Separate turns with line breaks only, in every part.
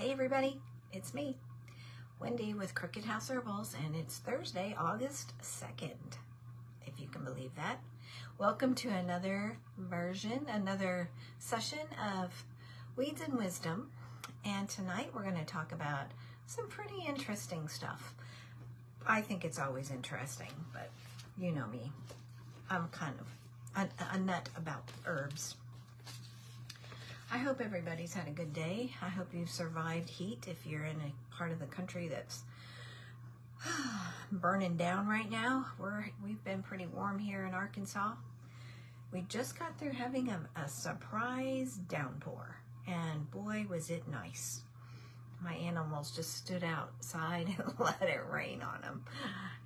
Hey everybody, it's me, Wendy with Crooked House Herbals, and it's Thursday, August 2nd, if you can believe that. Welcome to another session of Weeds and Wisdom, and tonight we're going to talk about some pretty interesting stuff. I think it's always interesting, but you know me, I'm kind of a nut about herbs. I hope everybody's had a good day. I hope you've survived heat if you're in a part of the country that's burning down right now. We've been pretty warm here in Arkansas. We just got through having a surprise downpour, and boy was it nice. My animals just stood outside and let it rain on them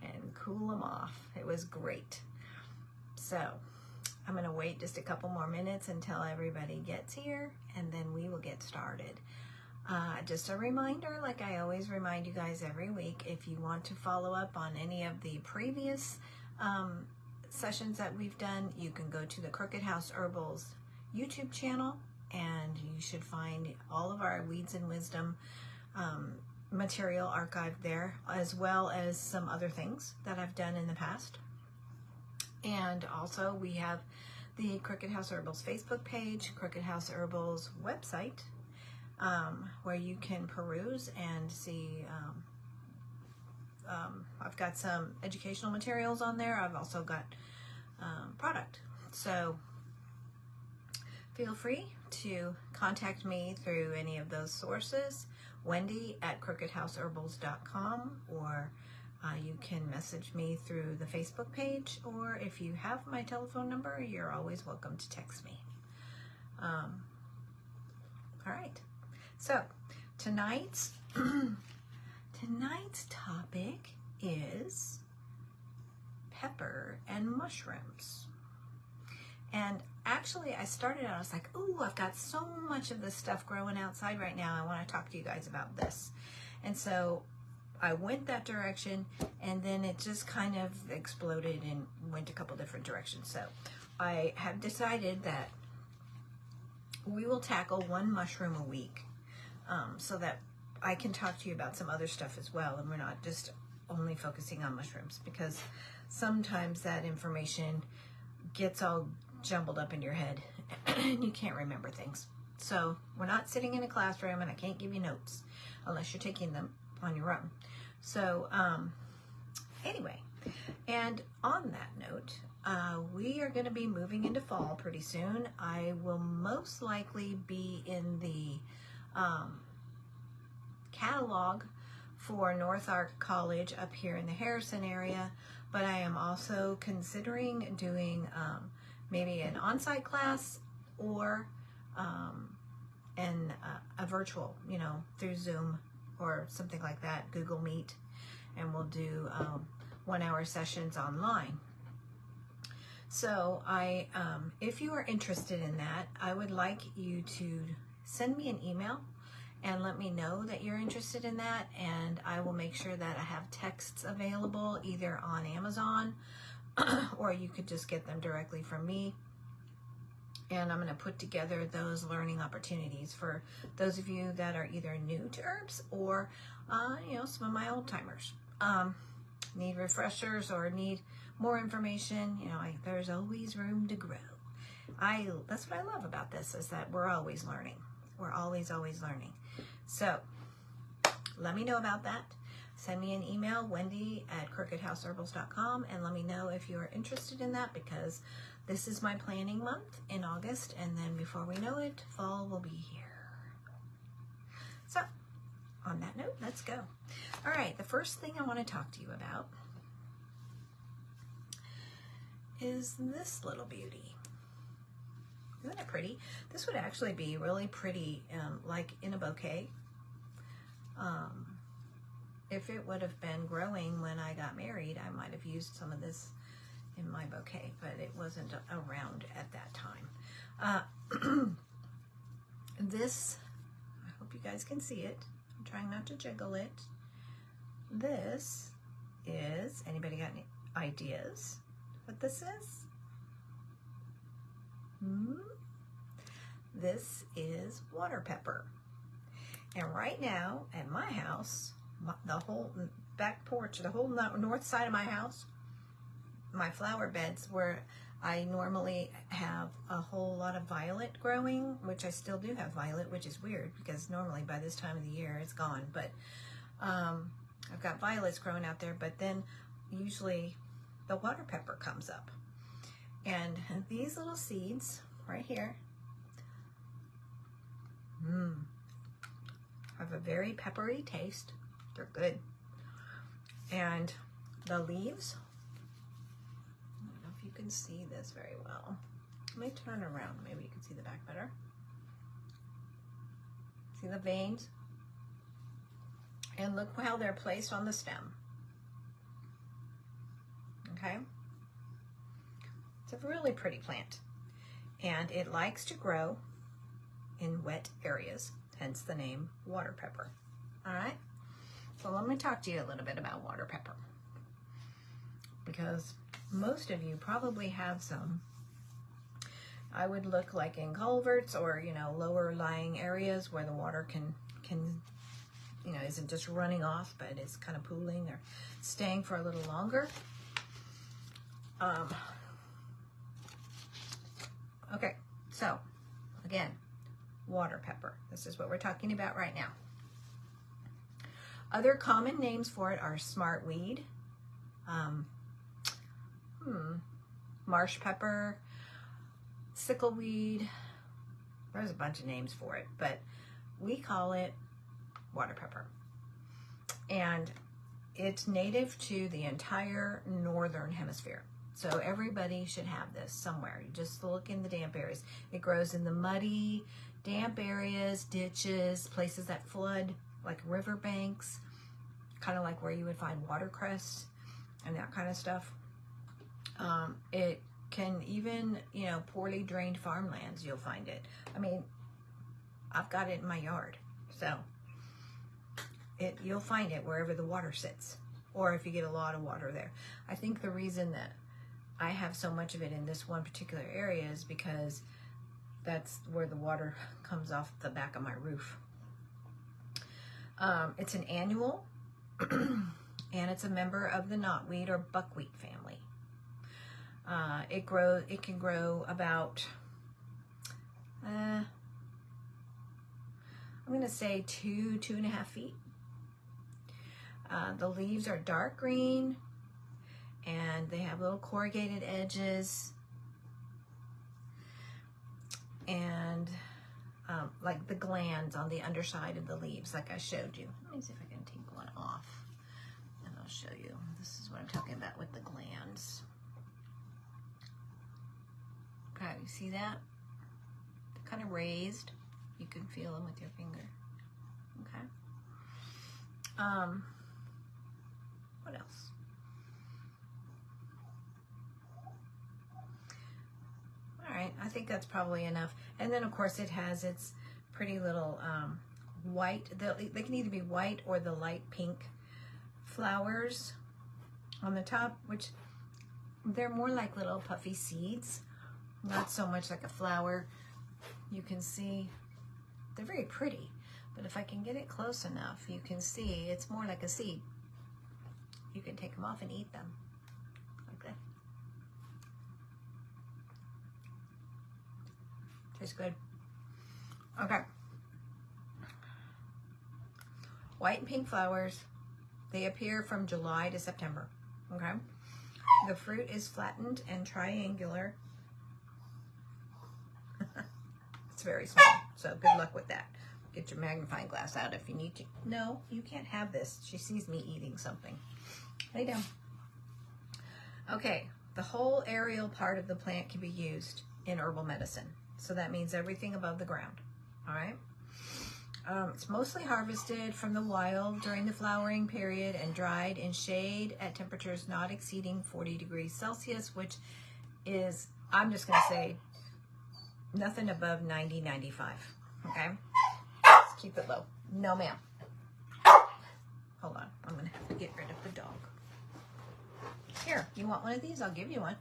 and cool them off. It was great. So I'm going to wait just a couple more minutes until everybody gets here, and then we will get started. Just a reminder, like I always remind you guys every week, if you want to follow up on any of the previous sessions that we've done, you can go to the Crooked House Herbals YouTube channel, and you should find all of our Weeds and Wisdom material archived there, as well as some other things that I've done in the past. And also we have the Crooked House Herbals Facebook page, Crooked House Herbals website, where you can peruse and see. I've got some educational materials on there. I've also got product. So feel free to contact me through any of those sources, Wendy@crookedhouseherbals.com, or you can message me through the Facebook page, or if you have my telephone number, you're always welcome to text me. All right, so tonight's topic is pepper and mushrooms. And actually, I started out, I was like, ooh, I've got so much of this stuff growing outside right now. I want to talk to you guys about this. And so I went that direction, and then it just kind of exploded and went a couple different directions. So I have decided that we will tackle one mushroom a week, so that I can talk to you about some other stuff as well, and we're not just only focusing on mushrooms, because sometimes that information gets all jumbled up in your head and you can't remember things. So we're not sitting in a classroom, and I can't give you notes unless you're taking them on your own. So anyway, and on that note, we are going to be moving into fall pretty soon. I will most likely be in the catalog for North Ark College up here in the Harrison area, but I am also considering doing maybe an on-site class, or a virtual, through Zoom or something like that, Google Meet, and we'll do 1-hour sessions online. So if you are interested in that, I would like you to send me an email and let me know that you're interested in that, and I will make sure that I have texts available either on Amazon or you could just get them directly from me. And I'm going to put together those learning opportunities for those of you that are either new to herbs, or some of my old timers need refreshers or need more information. There's always room to grow. That's what I love about this, is that we're always learning. We're always learning. So let me know about that. Send me an email, Wendy@crookedhouseherbals.com, and let me know if you are interested in that, because this is my planning month in August, and then before we know it, fall will be here. So on that note, let's go. All right, the first thing I want to talk to you about is this little beauty. Isn't that pretty? This would actually be really pretty, like in a bouquet. If it would have been growing when I got married, I might have used some of this in my bouquet, but it wasn't around at that time. This, I hope you guys can see it. I'm trying not to jiggle it. This is, anybody got any ideas what this is? This is water pepper. And right now at my house, the whole back porch, the whole north side of my house, my flower beds where I normally have a whole lot of violet growing, which I still do have violet, which is weird because normally by this time of the year it's gone. But I've got violets growing out there, but then usually the water pepper comes up. And these little seeds right here have a very peppery taste. They're good. And the leaves, I don't know if you can see this very well. Let me turn around. Maybe you can see the back better. See the veins? And look how they're placed on the stem. Okay? It's a really pretty plant. And it likes to grow in wet areas, hence the name water pepper. All right? So let me talk to you a little bit about water pepper, because most of you probably have some. I would look like in culverts or, you know, lower lying areas where the water can you know, isn't just running off, but it's kind of pooling or staying for a little longer. Okay, so again, water pepper. This is what we're talking about right now. Other common names for it are smartweed, marsh pepper, sickleweed. There's a bunch of names for it, but we call it water pepper. And it's native to the entire northern hemisphere. So everybody should have this somewhere. You just look in the damp areas. It grows in the muddy, damp areas, ditches, places that flood, like riverbanks, kind of like where you would find watercress and that kind of stuff. It can even, you know, poorly drained farmlands, you'll find it. I mean, I've got it in my yard, so you'll find it wherever the water sits, or if you get a lot of water there. I think the reason that I have so much of it in this one particular area is because that's where the water comes off the back of my roof. It's an annual, and it's a member of the knotweed or buckwheat family. It can grow about, I'm going to say 2.5 feet. The leaves are dark green, and they have little corrugated edges, and like the glands on the underside of the leaves, like I showed you. Let me see if I can take one off, and I'll show you. This is what I'm talking about with the glands. Okay, you see that? They're kind of raised. You can feel them with your finger. Okay. What else? All right, I think that's probably enough. And then of course it has its pretty little white, they can either be white or the light pink flowers on the top, which they're more like little puffy seeds, not so much like a flower. You can see they're very pretty, but if I can get it close enough, you can see it's more like a seed. You can take them off and eat them like that. Tastes good. Okay. White and pink flowers. They appear from July to September. Okay. The fruit is flattened and triangular. It's very small, so good luck with that. Get your magnifying glass out if you need to. No, you can't have this. She sees me eating something. Lay down. Okay, the whole aerial part of the plant can be used in herbal medicine. So that means everything above the ground. All right. It's mostly harvested from the wild during the flowering period and dried in shade at temperatures not exceeding 40 degrees Celsius, which is, I'm just going to say, nothing above 90, 95. Okay? Let's keep it low. No, ma'am. Hold on. I'm going to have to get rid of the dog. Here, you want one of these? I'll give you one.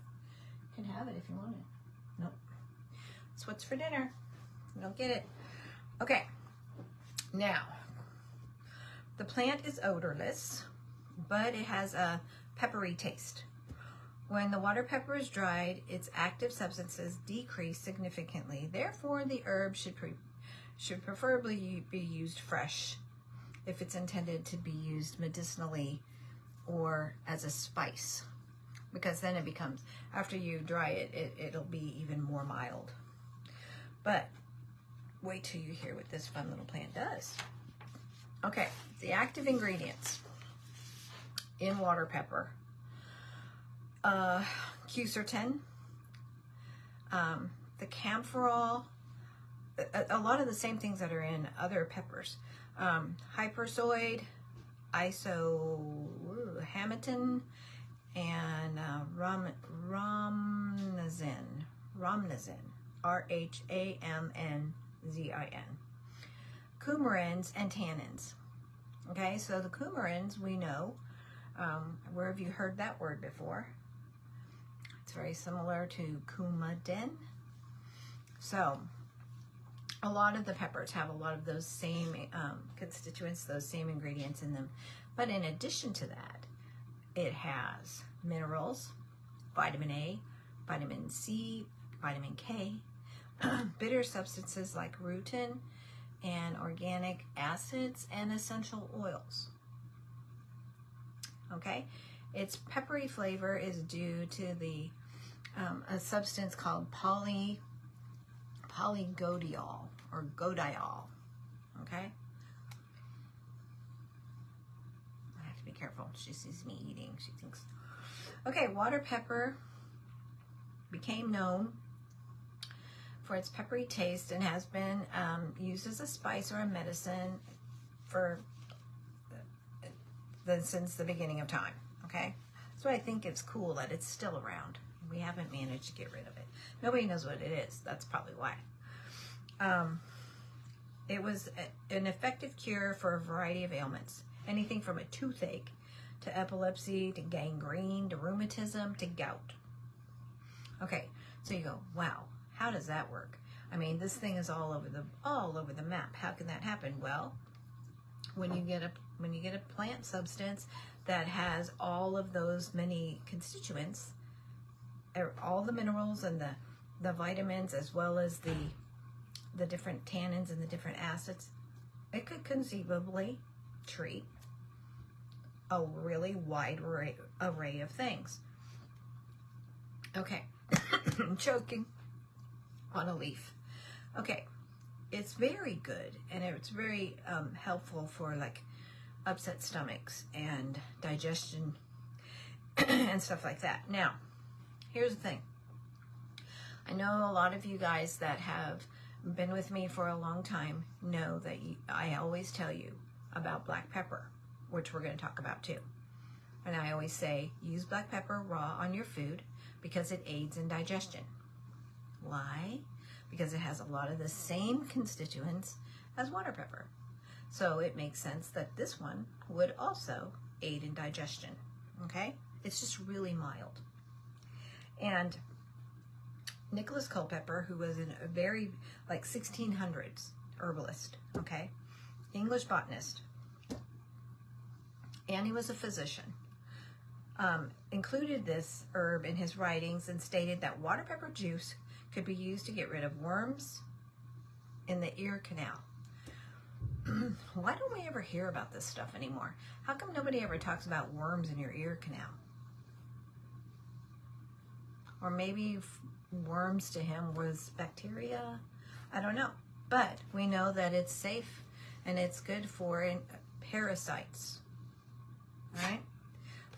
You can have it if you want it. Nope. That's what's for dinner. You don't get it. Okay. Now, The plant is odorless, but it has a peppery taste. When the water pepper is dried, its active substances decrease significantly. Therefore, the herb should preferably be used fresh if it's intended to be used medicinally or as a spice, because then it becomes, after you dry it, it'll be even more mild. But wait till you hear what this fun little plant does. Okay, the active ingredients in water pepper. Quercetin, the camphorol, a lot of the same things that are in other peppers. Hyperzoid, isohamectin, and rhamnozin, RHAMNZIN. Coumarins and tannins. Okay, so the coumarins we know. Where have you heard that word before? It's very similar to coumadin. So a lot of the peppers have a lot of those same constituents, those same ingredients in them. But in addition to that, it has minerals, vitamin A, vitamin C, vitamin K, bitter substances like rutin, and organic acids and essential oils. Okay, its peppery flavor is due to the a substance called polygodiol or godiol. Okay, I have to be careful. She sees me eating. She thinks. Okay, water pepper became known for its peppery taste and has been used as a spice or a medicine for since the beginning of time. Okay, so I think it's cool that it's still around. We haven't managed to get rid of it. Nobody knows what it is. That's probably why. It was an effective cure for a variety of ailments, anything from a toothache to epilepsy to gangrene to rheumatism to gout. Okay, so you go, wow, how does that work? I mean, this thing is all over the map. How can that happen? Well, when you get a plant substance that has all of those many constituents, all the minerals and the vitamins, as well as the different tannins and the different acids, it could conceivably treat a really wide array of things. Okay, I'm choking on a leaf. Okay, it's very good, and it's very helpful for like upset stomachs and digestion and stuff like that. Now, here's the thing. I know a lot of you guys that have been with me for a long time know that I always tell you about black pepper, which we're going to talk about too. And I always say, use black pepper raw on your food because it aids in digestion. Why? Because it has a lot of the same constituents as water pepper. So it makes sense that this one would also aid in digestion. Okay? It's just really mild. And Nicholas Culpeper, who was a very, like 1600s herbalist, okay, English botanist, and he was a physician, included this herb in his writings and stated that water pepper juice could be used to get rid of worms in the ear canal. Why don't we ever hear about this stuff anymore? How come nobody ever talks about worms in your ear canal? Or maybe worms to him was bacteria. I don't know. But we know that it's safe and it's good for parasites. All right?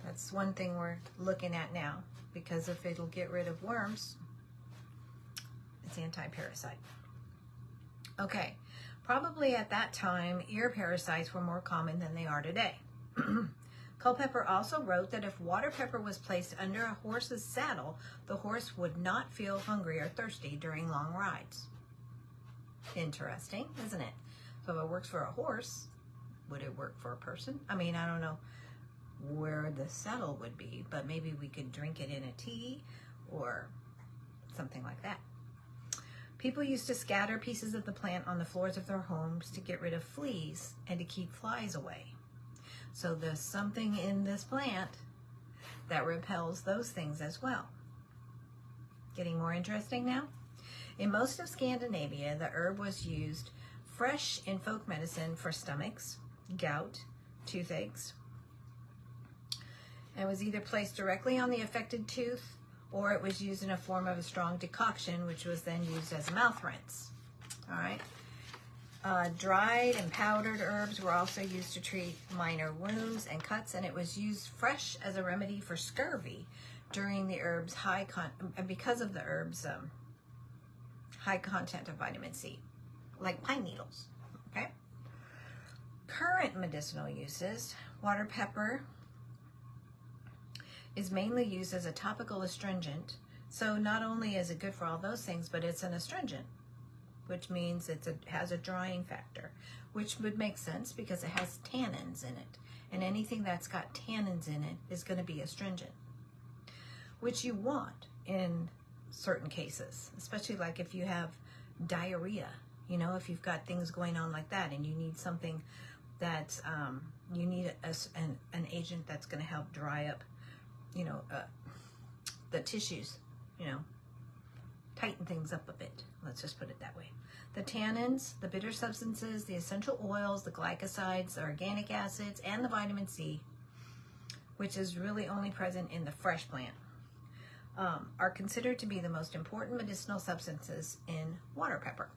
That's one thing we're looking at now, because if it'll get rid of worms, it's anti-parasite. Okay. Probably at that time, ear parasites were more common than they are today. Culpeper also wrote that if water pepper was placed under a horse's saddle, the horse would not feel hungry or thirsty during long rides. Interesting, isn't it? So if it works for a horse, would it work for a person? I mean, I don't know where the saddle would be, but maybe we could drink it in a tea or something like that. People used to scatter pieces of the plant on the floors of their homes to get rid of fleas and to keep flies away. So there's something in this plant that repels those things as well. Getting more interesting now? In most of Scandinavia, the herb was used fresh in folk medicine for stomachs, gout, toothaches, and was either placed directly on the affected tooth, or it was used in a form of a strong decoction, which was then used as a mouth rinse. All right. Dried and powdered herbs were also used to treat minor wounds and cuts, and it was used fresh as a remedy for scurvy during the herb's because of the herb's high content of vitamin C, like pine needles. Okay. Current medicinal uses: water pepper is mainly used as a topical astringent. So not only is it good for all those things, but it's an astringent, which means it has a drying factor, which would make sense because it has tannins in it. And anything that's got tannins in it is going to be astringent, which you want in certain cases, especially like if you have diarrhea, you know, if you've got things going on like that and you need something that's, you need an agent that's going to help dry up, you know, the tissues, you know, tighten things up a bit. Let's just put it that way. The tannins, the bitter substances, the essential oils, the glycosides, the organic acids, and the vitamin C, which is really only present in the fresh plant, are considered to be the most important medicinal substances in water pepper.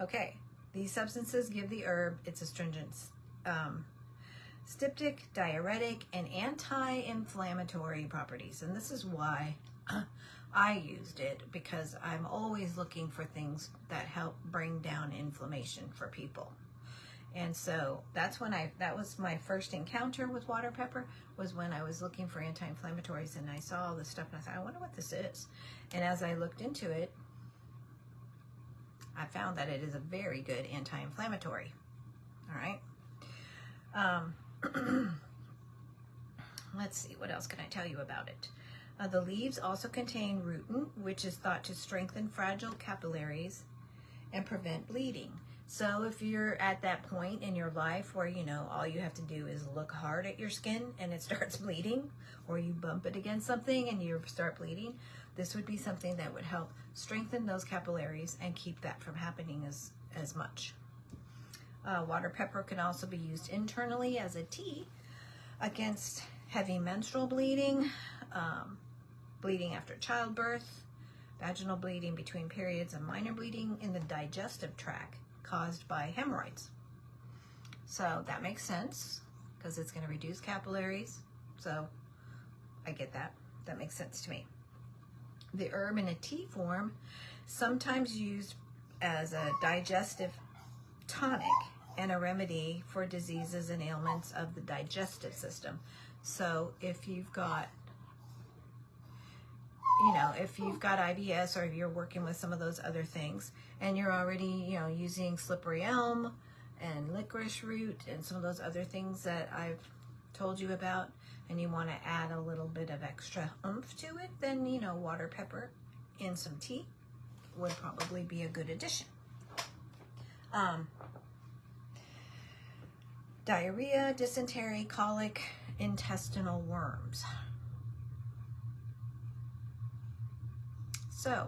Okay, these substances give the herb its astringents, styptic, diuretic, and anti-inflammatory properties. And this is why I used it, because I'm always looking for things that help bring down inflammation for people. And so that's when that was my first encounter with water pepper, was when I was looking for anti-inflammatories, and I saw all this stuff and I thought, I wonder what this is. And as I looked into it, I found that it is a very good anti-inflammatory. All right. Let's see, what else can I tell you about it? The leaves also contain rutin, which is thought to strengthen fragile capillaries and prevent bleeding. So if you're at that point in your life where, you know, all you have to do is look hard at your skin and it starts bleeding, or you bump it against something and you start bleeding, this would be something that would help strengthen those capillaries and keep that from happening as much. Water pepper can also be used internally as a tea against heavy menstrual bleeding, bleeding after childbirth, vaginal bleeding between periods, and minor bleeding in the digestive tract caused by hemorrhoids. So that makes sense because it's going to reduce capillaries. So I get that. That makes sense to me. The herb in a tea form, sometimes used as a digestive tonic and a remedy for diseases and ailments of the digestive system. So if you've got, you know, if you've got IBS, or if you're working with some of those other things and you're already, you know, using slippery elm and licorice root and some of those other things that I've told you about, and you want to add a little bit of extra oomph to it, then, you know, water pepper in some tea would probably be a good addition. Diarrhea, dysentery, colic, intestinal worms. So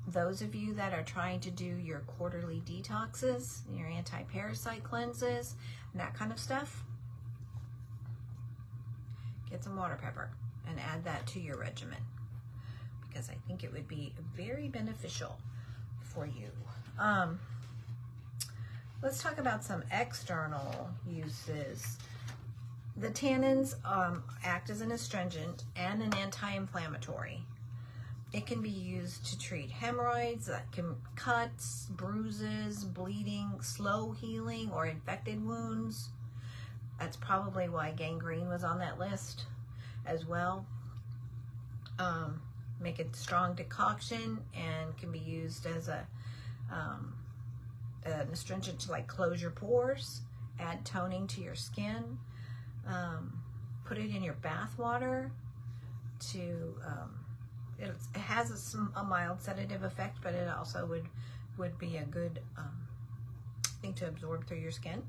those of you that are trying to do your quarterly detoxes, your anti-parasite cleanses, and that kind of stuff, get some water pepper and add that to your regimen, because I think it would be very beneficial for you. Let's talk about some external uses. The tannins act as an astringent and an anti-inflammatory. It can be used to treat hemorrhoids, cuts, bruises, bleeding, slow healing, or infected wounds. That's probably why gangrene was on that list as well. Make a strong decoction and can be used as an astringent to like close your pores, add toning to your skin, put it in your bath water to, it has a mild sedative effect, but it also would be a good thing to absorb through your skin.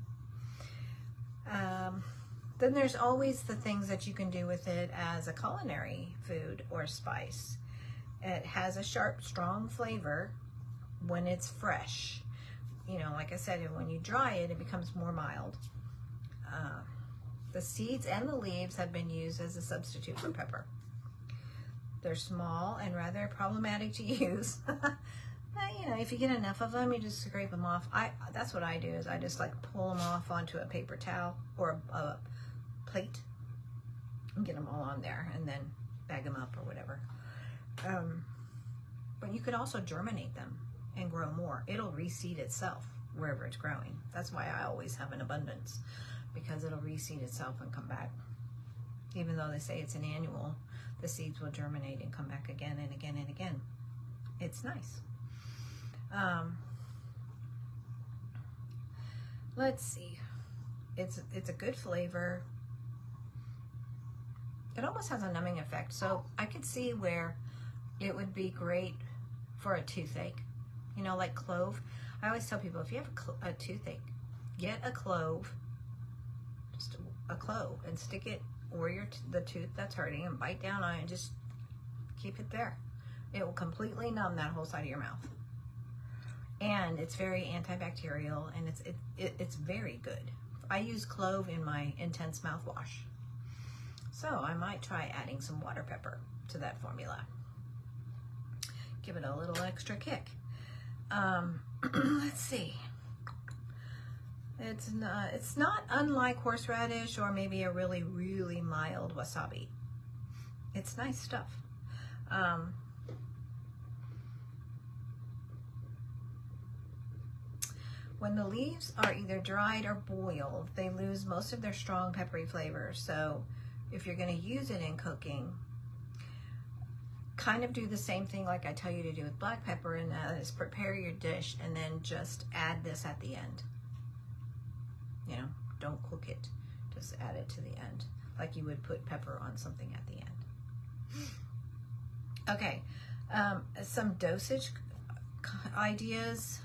Then there's always the things that you can do with it as a culinary food or spice. It has a sharp, strong flavor when it's fresh. You know, like I said, when you dry it, it becomes more mild. The seeds and the leaves have been used as a substitute for pepper. They're small and rather problematic to use. But, you know, if you get enough of them, you just scrape them off. That's what I do, is I just like pull them off onto a paper towel or a plate and get them all on there and then bag them up or whatever. But you could also germinate them and grow more. It'll reseed itself wherever it's growing. That's why I always have an abundance, because it'll reseed itself and come back. Even though they say it's an annual, the seeds will germinate and come back again and again and again. It's nice. Let's see. It's a good flavor. It almost has a numbing effect. So I could see where it would be great for a toothache. You know, like clove. I always tell people, if you have a toothache, get a clove, just a clove, and stick it where the tooth that's hurting, and bite down on it and just keep it there. It will completely numb that whole side of your mouth. And it's very antibacterial, and it's very good. I use clove in my intense mouthwash. So I might try adding some water pepper to that formula. Give it a little extra kick. Let's see. It's not unlike horseradish or maybe a really, really mild wasabi. It's nice stuff. When the leaves are either dried or boiled, they lose most of their strong peppery flavor. So if you're going to use it in cooking, kind of do the same thing like I tell you to do with black pepper, and that is prepare your dish and then just add this at the end. You know, don't cook it, just add it to the end, like you would put pepper on something at the end. Okay, some dosage ideas.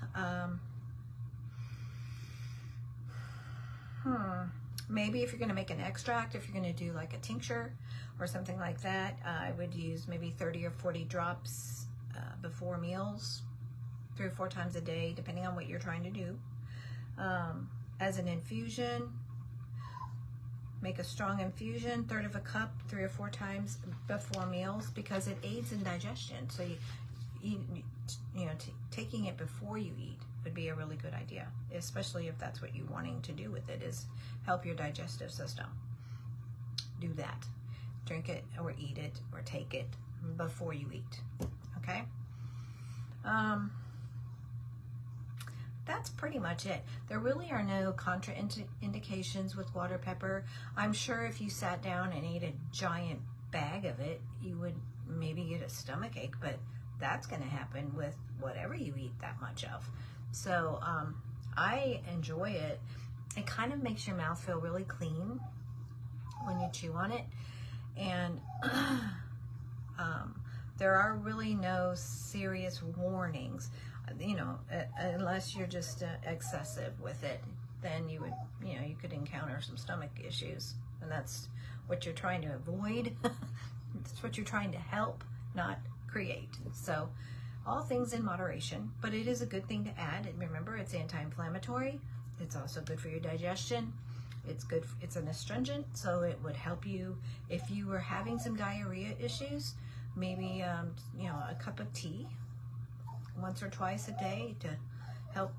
Maybe if you're going to make an extract, if you're going to do like a tincture or something like that, I would use maybe 30 or 40 drops before meals, 3 or 4 times a day, depending on what you're trying to do. As an infusion, make a strong infusion, 1/3 of a cup, 3 or 4 times before meals, because it aids in digestion. So taking it before you eat would be a really good idea, especially if that's what you're wanting to do with it, is help your digestive system. Do that. Drink it or eat it or take it before you eat. Okay? That's pretty much it. There really are no contraindications with water pepper. I'm sure if you sat down and ate a giant bag of it, you would maybe get a stomach ache, but that's going to happen with whatever you eat that much of. So I enjoy it. It kind of makes your mouth feel really clean when you chew on it. And there are really no serious warnings, you know, unless you're just excessive with it. Then you could encounter some stomach issues, and that's what you're trying to avoid. That's what you're trying to help, not create. So all things in moderation, but it is a good thing to add. And remember, it's anti-inflammatory. It's also good for your digestion. It's good. It's an astringent, so it would help you if you were having some diarrhea issues. Maybe a cup of tea once or twice a day to help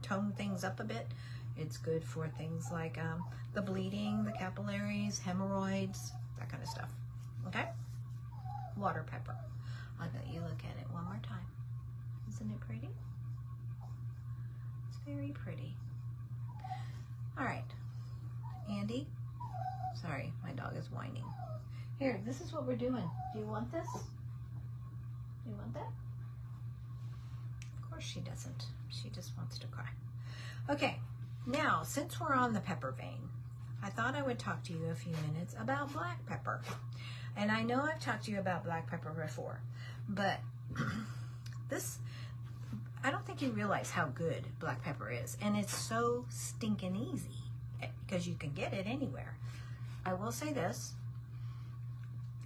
tone things up a bit. It's good for things like the bleeding, the capillaries, hemorrhoids, that kind of stuff. Okay? Water pepper. I'll let you look at it one more time. Isn't it pretty? It's very pretty. All right, Andy. Sorry, my dog is whining. Here, this is what we're doing. Do you want this? Do you want that? Of course she doesn't. She just wants to cry. Okay, now, since we're on the pepper vein, I thought I would talk to you a few minutes about black pepper. And I know I've talked to you about black pepper before, but I don't think you realize how good black pepper is. And it's so stinking easy. because you can get it anywhere. I will say this,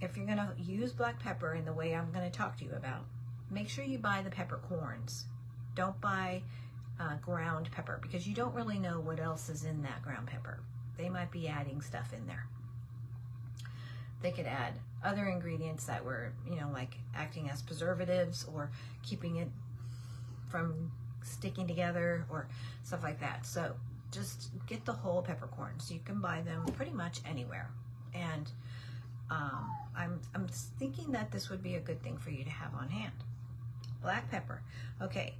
if you're going to use black pepper in the way I'm going to talk to you about, make sure you buy the peppercorns. Don't buy ground pepper, because you don't really know what else is in that ground pepper. They might be adding stuff in there. They could add other ingredients that were, you know, like acting as preservatives or keeping it from sticking together or stuff like that. So just get the whole peppercorns. You can buy them pretty much anywhere. And I'm thinking that this would be a good thing for you to have on hand. Black pepper. Okay,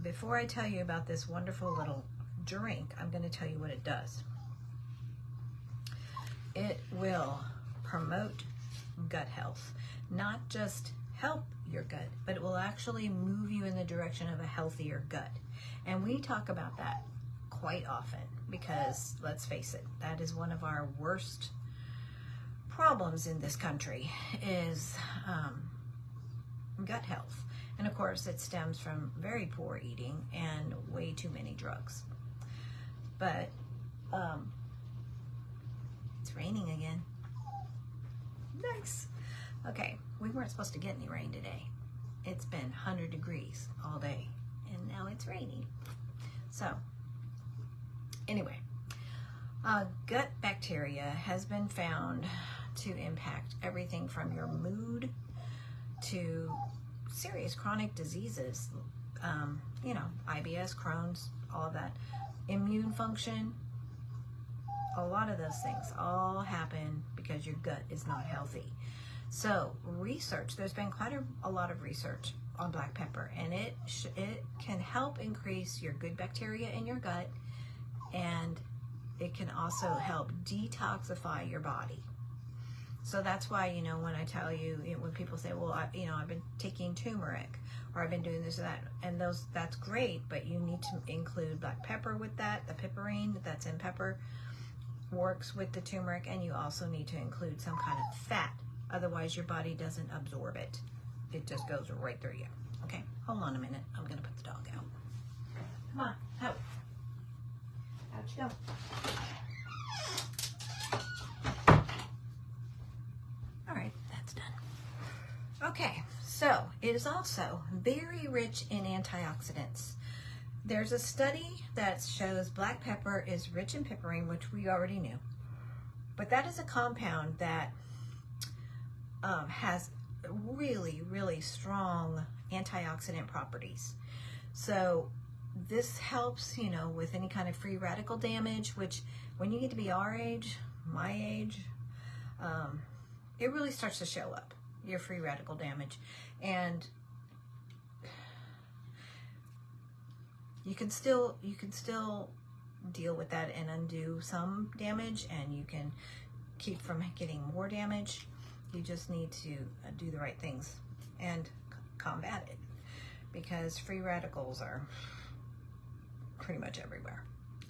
before I tell you about this wonderful little drink, I'm going to tell you what it does. It will promote gut health. Not just help your gut, but it will actually move you in the direction of a healthier gut. And we talk about that quite often because, let's face it, that is one of our worst problems in this country is gut health. And of course, it stems from very poor eating and way too many drugs. But it's raining again. Nice. Okay, we weren't supposed to get any rain today. It's been 100 degrees all day, and now it's raining. So, anyway, gut bacteria has been found to impact everything from your mood to serious chronic diseases, you know, IBS, Crohn's, all of that, immune function. A lot of those things all happen because your gut is not healthy. So research, there's been quite a lot of research on black pepper, and it can help increase your good bacteria in your gut, and it can also help detoxify your body. So that's why, you know, when I tell you, when people say, well, I've been taking turmeric, or I've been doing this or that, and that's great, but you need to include black pepper with that. The piperine that's in pepper works with the turmeric, and you also need to include some kind of fat. Otherwise, your body doesn't absorb it. It just goes right through you. Okay, hold on a minute. I'm going to put the dog out. Come on, out. Out you go. All right, that's done. Okay, so it is also very rich in antioxidants. There's a study that shows black pepper is rich in piperine, which we already knew. But that is a compound that has really, really strong antioxidant properties. So this helps, you know, with any kind of free radical damage, which when you get to be our age, my age, it really starts to show up, your free radical damage. And you can still deal with that and undo some damage, and you can keep from getting more damage. You just need to do the right things and combat it, because free radicals are pretty much everywhere.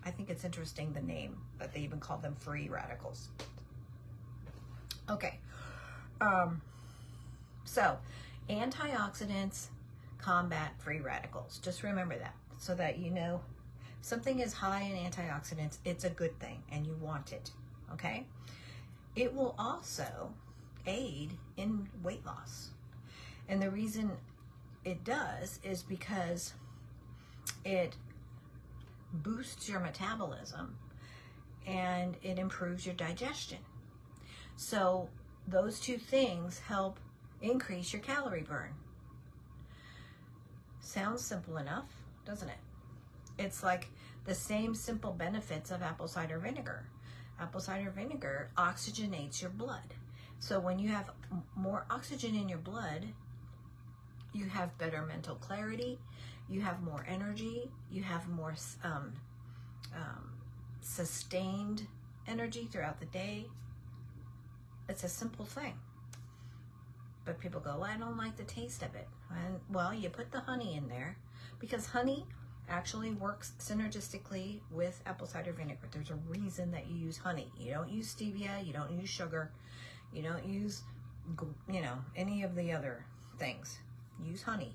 I think it's interesting, the name, that they even call them free radicals. Okay, so antioxidants combat free radicals. Just remember that, so that you know something is high in antioxidants, it's a good thing and you want it, okay? It will also aid in weight loss. And the reason it does is because it boosts your metabolism and it improves your digestion. So those two things help increase your calorie burn. Sounds simple enough, doesn't it? It's like the same simple benefits of apple cider vinegar. Apple cider vinegar oxygenates your blood. So when you have more oxygen in your blood, you have better mental clarity, you have more energy, you have more sustained energy throughout the day. It's a simple thing. But people go, well, I don't like the taste of it. And, well, you put the honey in there, because honey actually works synergistically with apple cider vinegar. There's a reason that you use honey. You don't use stevia, you don't use sugar, you don't use, you know, any of the other things. Use honey.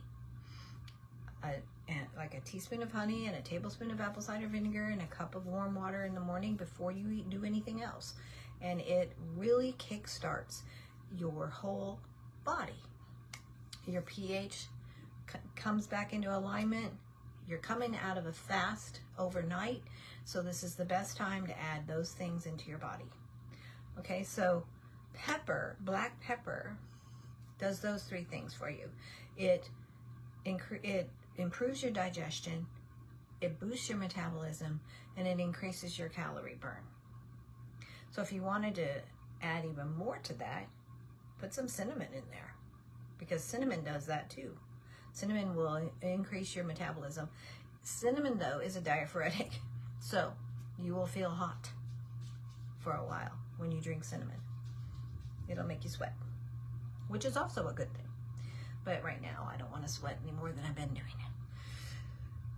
like a teaspoon of honey and a tablespoon of apple cider vinegar and a cup of warm water in the morning before you do anything else. And it really kickstarts your whole body. Your pH comes back into alignment. You're coming out of a fast overnight, so this is the best time to add those things into your body. Okay, so pepper, black pepper, does those three things for you. It improves your digestion, it boosts your metabolism, and it increases your calorie burn. So if you wanted to add even more to that, put some cinnamon in there, because cinnamon does that too. Cinnamon will increase your metabolism. Cinnamon, though, is a diaphoretic, so you will feel hot for a while when you drink cinnamon. It'll make you sweat, which is also a good thing. But right now, I don't want to sweat any more than I've been doing.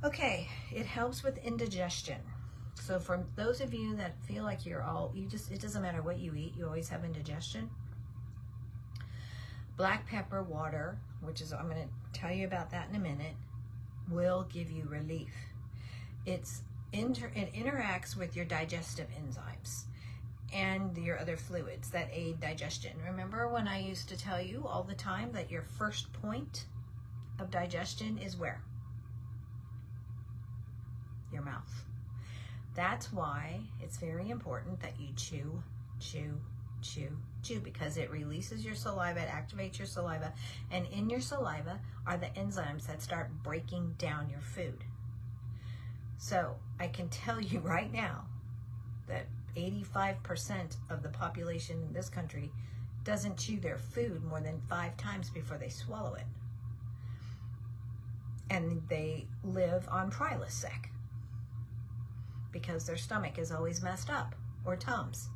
Okay, it helps with indigestion. So for those of you that feel like it doesn't matter what you eat, you always have indigestion. Black pepper water, which is, I'm going to tell you about that in a minute, will give you relief. It interacts with your digestive enzymes and your other fluids that aid digestion. Remember when I used to tell you all the time that your first point of digestion is where? Your mouth. That's why it's very important that you chew, chew, chew, chew, because it releases your saliva, it activates your saliva, and in your saliva are the enzymes that start breaking down your food. So I can tell you right now that 85% of the population in this country doesn't chew their food more than 5 times before they swallow it. And they live on Prilosec because their stomach is always messed up, or Tums.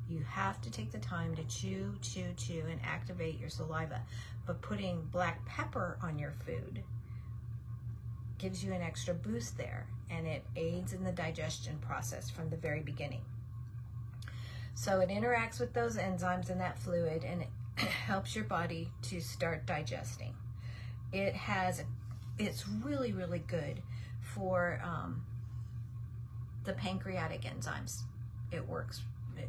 You have to take the time to chew, chew, chew, and activate your saliva. But putting black pepper on your food gives you an extra boost there, and it aids in the digestion process from the very beginning. So it interacts with those enzymes in that fluid, and it helps your body to start digesting. It's really, really good for the pancreatic enzymes. It works.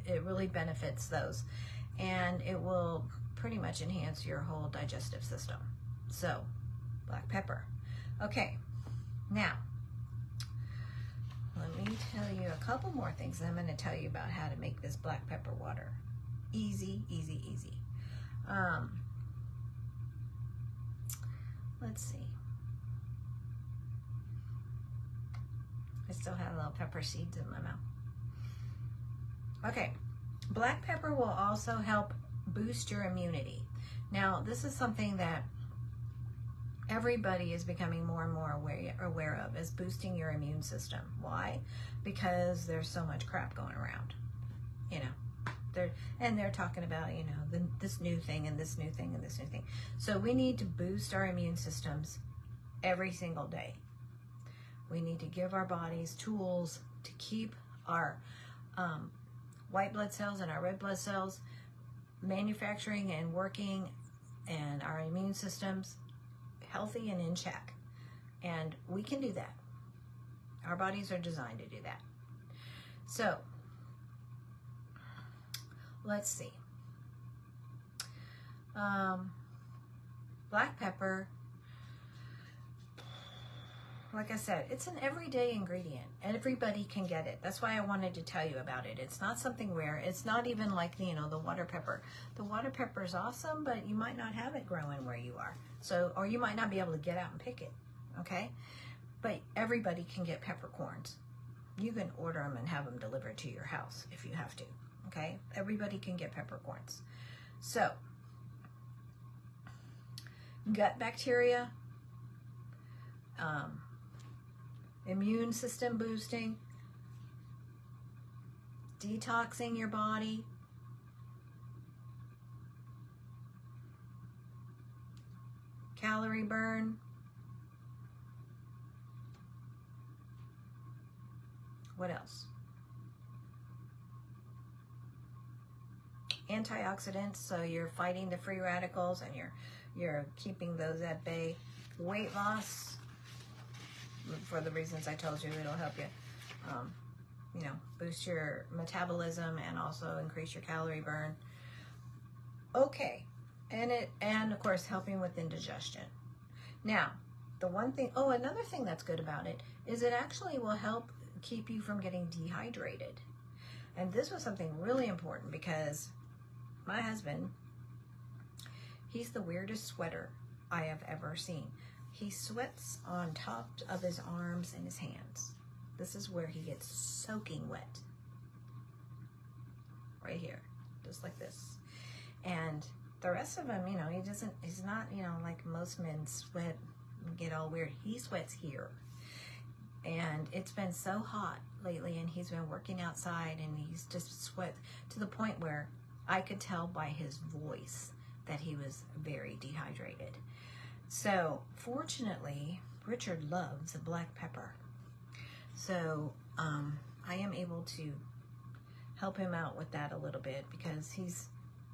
It really benefits those, and it will pretty much enhance your whole digestive system. So, black pepper. Okay, now, let me tell you a couple more things. I'm going to tell you about how to make this black pepper water. Easy, easy, easy. Let's see. I still have little pepper seeds in my mouth. Okay, black pepper will also help boost your immunity. Now, this is something that everybody is becoming more and more aware of, is boosting your immune system. Why? Because there's so much crap going around, you know. They're talking about, you know, this new thing and this new thing and this new thing. So we need to boost our immune systems every single day. We need to give our bodies tools to keep our white blood cells and our red blood cells manufacturing and working, and our immune systems healthy and in check. And we can do that. Our bodies are designed to do that. So, let's see. Black pepper, like I said, it's an everyday ingredient. Everybody can get it. That's why I wanted to tell you about it. It's not something rare. It's not even like, you know, the water pepper. The water pepper is awesome, but you might not have it growing where you are. So, or you might not be able to get out and pick it, okay? But everybody can get peppercorns. You can order them and have them delivered to your house if you have to, okay? Everybody can get peppercorns. So, gut bacteria, immune system boosting, detoxing your body, calorie burn, what else? Antioxidants, so you're fighting the free radicals and you're keeping those at bay. weight loss, for the reasons I told you. It'll help you, you know, boost your metabolism and also increase your calorie burn. Okay, and of course helping with indigestion. Now, the one thing, another thing that's good about it is it actually will help keep you from getting dehydrated. And this was something really important because my husband, he's the weirdest sweater I have ever seen. He sweats on top of his arms and his hands. This is where he gets soaking wet. Right here, just like this. And the rest of him, you know, he's not, you know, like most men sweat and get all weird. He sweats here. And it's been so hot lately, and he's been working outside, and he's just sweat to the point where I could tell by his voice that he was very dehydrated. So fortunately, Richard loves black pepper. So I am able to help him out with that a little bit because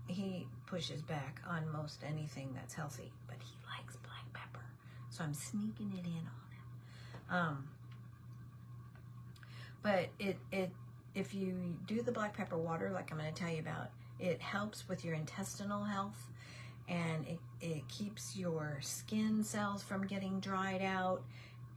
he pushes back on most anything that's healthy, but he likes black pepper. So I'm sneaking it in on him. But if you do the black pepper water, like I'm going to tell you about, it helps with your intestinal health, and it keeps your skin cells from getting dried out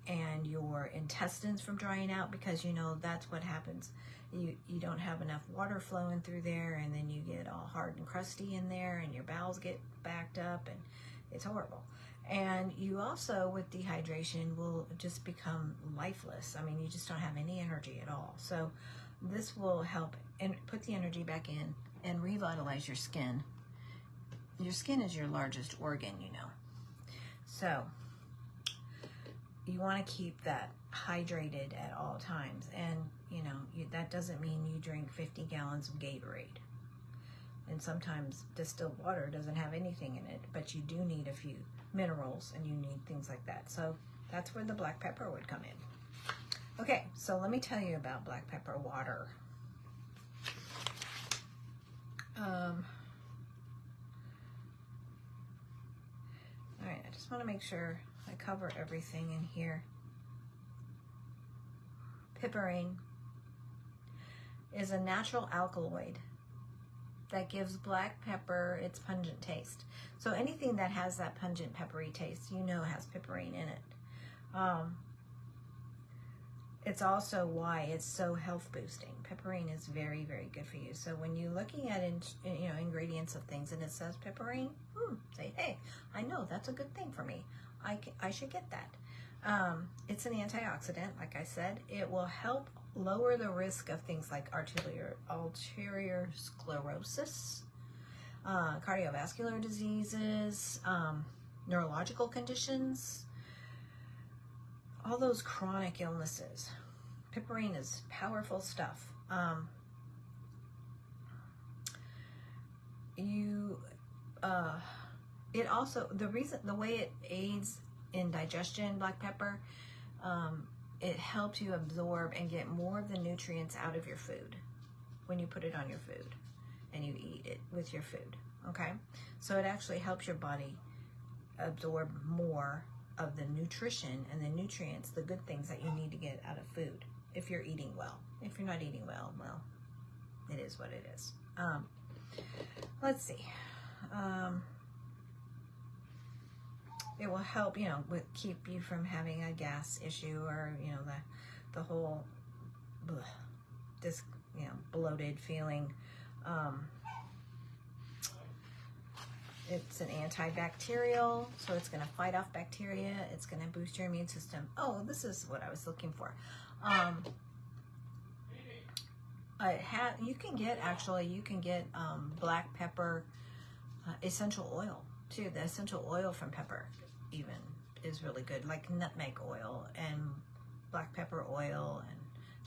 and your intestines from drying out, because you know that's what happens. You don't have enough water flowing through there, and then you get all hard and crusty in there, and your bowels get backed up, and it's horrible. And you also, with dehydration, will just become lifeless. I mean, you just don't have any energy at all. So this will help and put the energy back in and revitalize your skin. Your skin is your largest organ, you know. So you want to keep that hydrated at all times. And, you know, that doesn't mean you drink 50 gallons of Gatorade. And sometimes distilled water doesn't have anything in it, but you do need a few minerals, and you need things like that. So that's where the black pepper would come in. Okay, so let me tell you about black pepper water. All right, I just want to make sure I cover everything in here. Piperine is a natural alkaloid that gives black pepper its pungent taste. So anything that has that pungent peppery taste, you know, has piperine in it. It's also why it's so health boosting. Piperine is very, very good for you. So when you're looking at ingredients of things and it says piperine, say, hey, I know that's a good thing for me. I should get that. It's an antioxidant, like I said. It will help lower the risk of things like arterial sclerosis, cardiovascular diseases, neurological conditions, all those chronic illnesses. Piperine is powerful stuff. It also, the way it aids in digestion, black pepper, it helps you absorb and get more of the nutrients out of your food when you put it on your food and you eat it with your food, okay? So it actually helps your body absorb more of the nutrition and the nutrients, the good things that you need to get out of food if you're eating well. If you're not eating well, it is what it is. Let's see. It will help, keep you from having a gas issue, or, the whole bloated feeling. It's an antibacterial, so it's going to fight off bacteria. It's going to boost your immune system. Oh, this is what I was looking for. You can get black pepper essential oil too. The essential oil from pepper even is really good, like nutmeg oil and black pepper oil,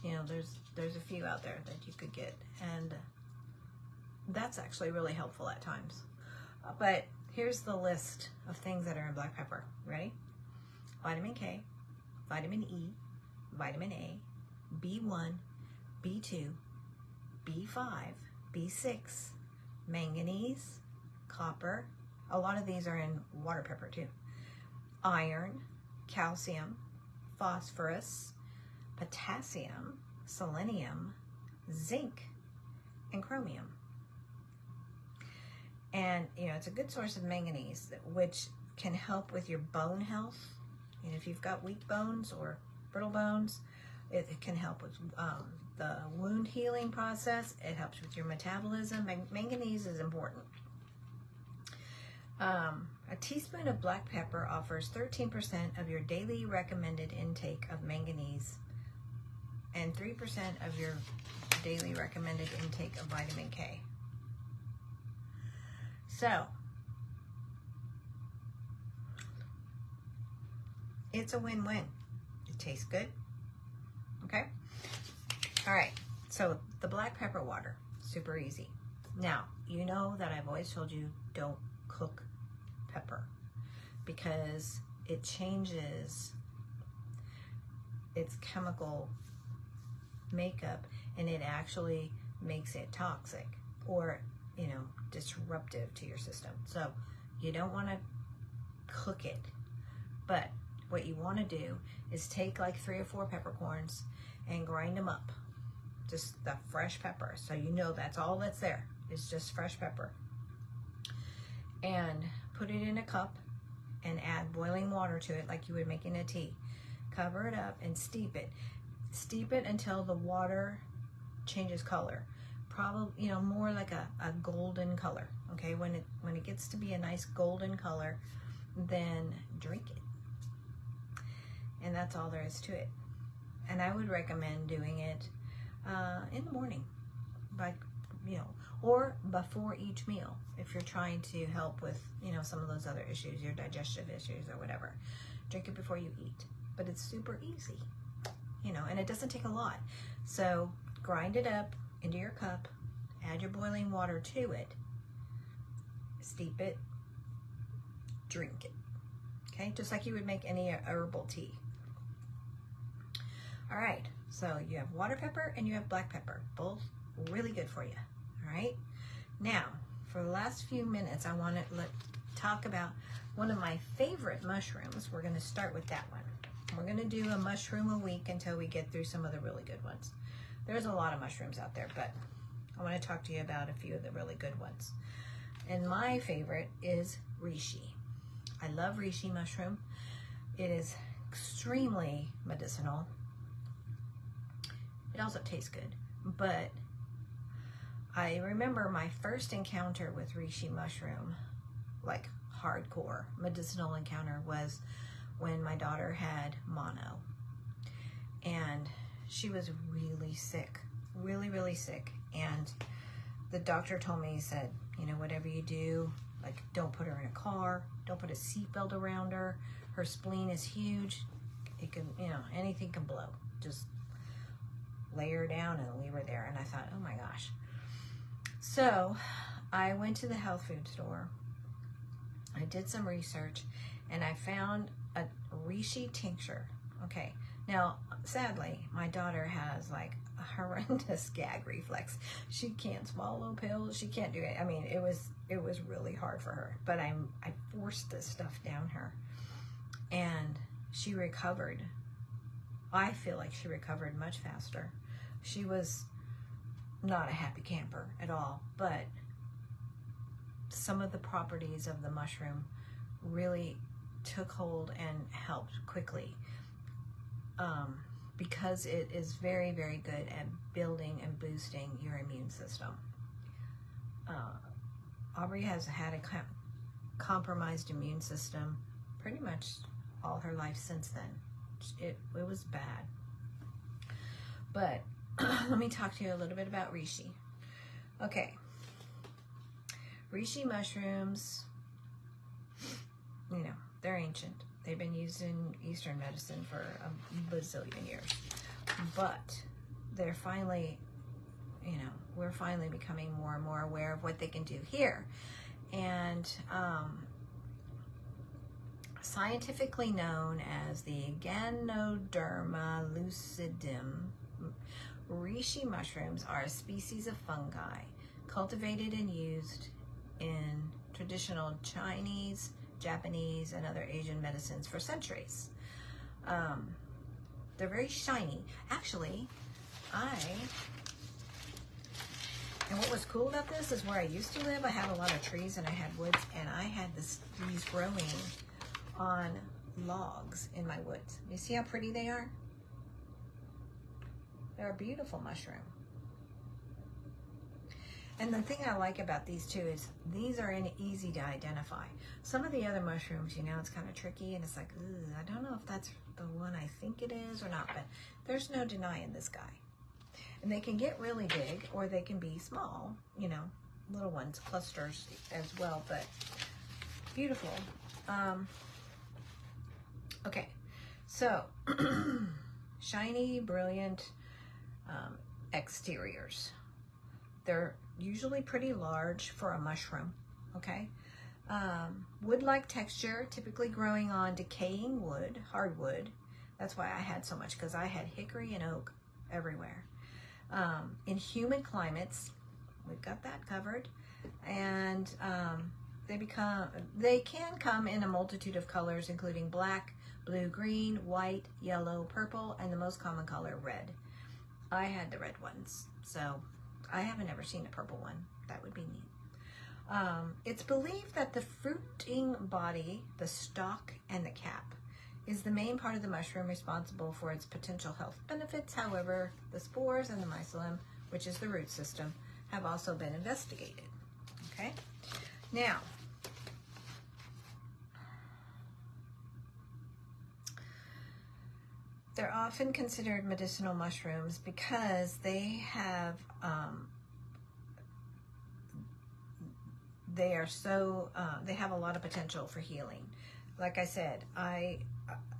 and there's a few out there that you could get, and that's actually really helpful at times. But here's the list of things that are in black pepper. Ready? Vitamin K, vitamin E, vitamin A, B1, B2, B5, B6, manganese, copper. A lot of these are in water pepper too. iron, calcium, phosphorus, potassium, selenium, zinc, and chromium. And, you know, it's a good source of manganese, which can help with your bone health. And if you've got weak bones or brittle bones, it can help with the wound healing process. It helps with your metabolism. Manganese is important. A teaspoon of black pepper offers 13% of your daily recommended intake of manganese and 3% of your daily recommended intake of vitamin K. So, it's a win-win. It tastes good. Okay? All right. So, the black pepper water, super easy. Now, you know that I've always told you don't cook pepper because it changes its chemical makeup and it actually makes it toxic or, you know, disruptive to your system. So you don't want to cook it, but what you want to do is take like 3 or 4 peppercorns and grind them up, just the fresh pepper. So you know that's all that's there. It's just fresh pepper. And put it in a cup and add boiling water to it like you would making a tea. Cover it up and steep it. Steep it until the water changes color. Probably, you know, more like a golden color. Okay, when it gets to be a nice golden color, then drink it. And that's all there is to it. And I would recommend doing it in the morning, like, you know, or before each meal if you're trying to help with, you know, some of those other issues, your digestive issues or whatever. Drink it before you eat. But it's super easy, you know, and it doesn't take a lot. So grind it up into your cup, add your boiling water to it, steep it, drink it. Okay, just like you would make any herbal tea. All right, so you have water pepper and you have black pepper, both really good for you. All right, now for the last few minutes, I want to talk about one of my favorite mushrooms. We're going to start with that one. We're going to do a mushroom a week until we get through some of the really good ones. There's a lot of mushrooms out there, but I want to talk to you about a few of the really good ones. And my favorite is reishi. I love reishi mushroom. It is extremely medicinal. It also tastes good, but I remember my first encounter with reishi mushroom, like hardcore medicinal encounter, was when my daughter had mono. And she was really sick, really sick. And the doctor told me, he said, you know, whatever you do, like, don't put her in a car, don't put a seatbelt around her. Her spleen is huge. It can, you know, anything can blow. Just lay her down and leave her there. And I thought, oh my gosh. So I went to the health food store. I did some research and I found a reishi tincture. Okay. Now, sadly, my daughter has like a horrendous gag reflex. She can't swallow pills. She can't do it. I mean, it was really hard for her, but I forced this stuff down her and she recovered. I feel like she recovered much faster. She was not a happy camper at all, but some of the properties of the mushroom really took hold and helped quickly. Because it is very good at building and boosting your immune system. Aubrey has had a compromised immune system pretty much all her life since then. It was bad. But let me talk to you a little bit about reishi. Okay. Reishi mushrooms, you know, they're ancient. They've been used in Eastern medicine for a bazillion years. But they're finally, you know, we're finally becoming more and more aware of what they can do here. And scientifically known as the Ganoderma lucidum, reishi mushrooms are a species of fungi cultivated and used in traditional Chinese Japanese and other Asian medicines for centuries. They're very shiny. Actually, and what was cool about this is where I used to live, I had a lot of trees and I had woods, and I had these growing on logs in my woods. You see how pretty they are? They're a beautiful mushroom. And the thing I like about these two is these are easy to identify. Some of the other mushrooms, you know, it's kind of tricky and it's like, ooh, I don't know if that's the one I think it is or not, but there's no denying this guy. And they can get really big or they can be small, you know, little ones, clusters as well, but beautiful. Okay, so shiny, brilliant exteriors. They're usually pretty large for a mushroom, okay? Wood-like texture, typically growing on decaying wood, hardwood. That's why I had so much, because I had hickory and oak everywhere. In humid climates, we've got that covered, and they can come in a multitude of colors, including black, blue, green, white, yellow, purple, and the most common color, red. I had the red ones, so I haven't ever seen a purple one. That would be neat. It's believed that the fruiting body, the stalk, and the cap is the main part of the mushroom responsible for its potential health benefits. However, the spores and the mycelium, which is the root system, have also been investigated. Okay? Now, they're often considered medicinal mushrooms because they have they have a lot of potential for healing. Like I said, I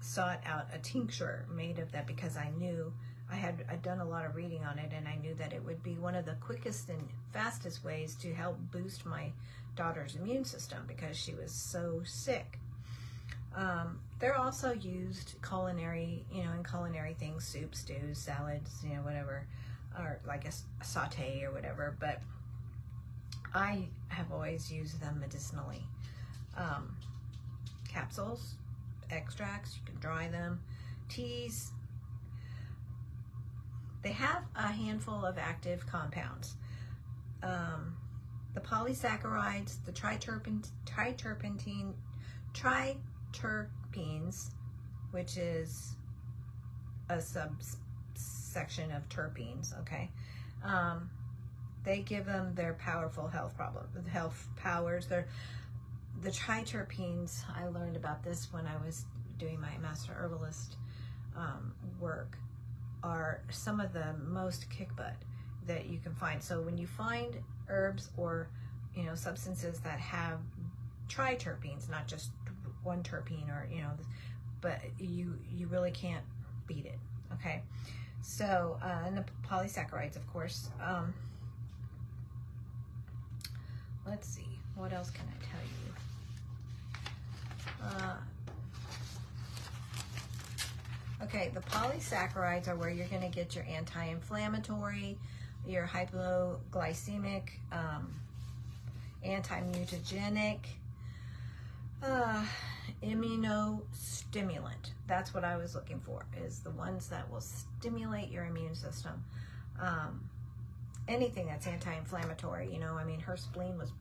sought out a tincture made of that because I knew I'd done a lot of reading on it, and I knew that it would be one of the quickest and fastest ways to help boost my daughter's immune system because she was so sick. They're also used culinary, in culinary things, soups, stews, salads, whatever, or like a saute or whatever, but I have always used them medicinally. Capsules, extracts, you can dry them, teas. They have a handful of active compounds. The polysaccharides, the triterpenes, which is a subsection of terpenes, okay? They give them their powerful health powers. The triterpenes, I learned about this when I was doing my master herbalist work, are some of the most kick butt that you can find. So when you find herbs or substances that have triterpenes, not just one terpene, or but you really can't beat it. Okay, so and the polysaccharides, of course. Let's see, what else can I tell you? Okay, the polysaccharides are where you're going to get your anti-inflammatory, your hypoglycemic, anti-mutagenic, immunostimulant. That's what I was looking for, is the ones that will stimulate your immune system. Anything that's anti-inflammatory, her spleen was,